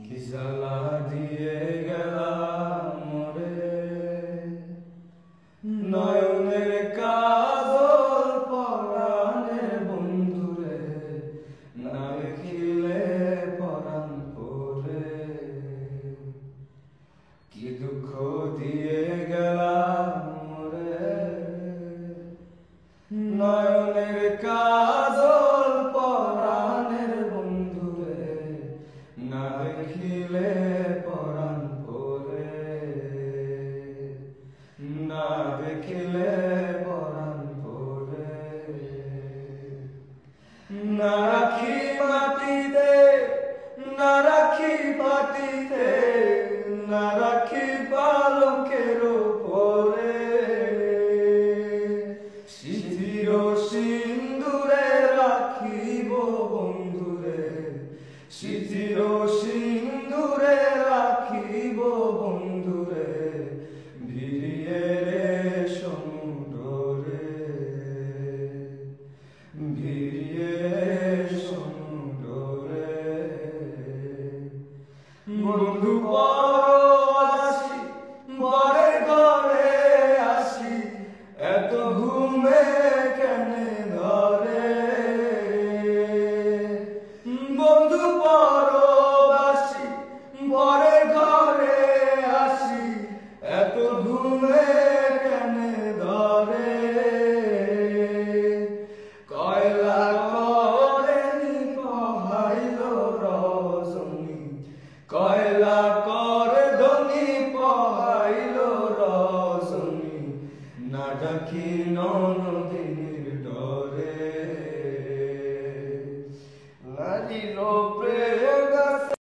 কি জ্বালা দিয়ে গেলাম মোরে, নয়নের কাজল পরাণের বন্ধুরে, না দেখিলে পরাণ পরে। কি দুঃখ দিয়ে গেলাম মোরে, নয়নের কাজল পরাণের বন্ধুরে, না দেখিলে পরাণ পরে, না দেখিলে পরাণ পরে। না রাখি মাটিতে, না রাখি মাটিতে, না রাখি পালকের উপরে, সিঁথির সিন্দুরে রাখিব বন্ধুরে, সিঁথির সিন্দুরে রাখিব বন্ধুরে, ভিড়িয়ে রেশম ডোরে, ভিড়িয়ে রেশম ডোরে। বন্ধু পরবাসী বরে ঘরে আসি, এত ঘুমে কেনে ধরে। বন্ধু পরবাসী বরে ঘরে আসি, এত ঘুমে কেনে ধরে। কয়লা করে নিভাইল রজনী, কয়লা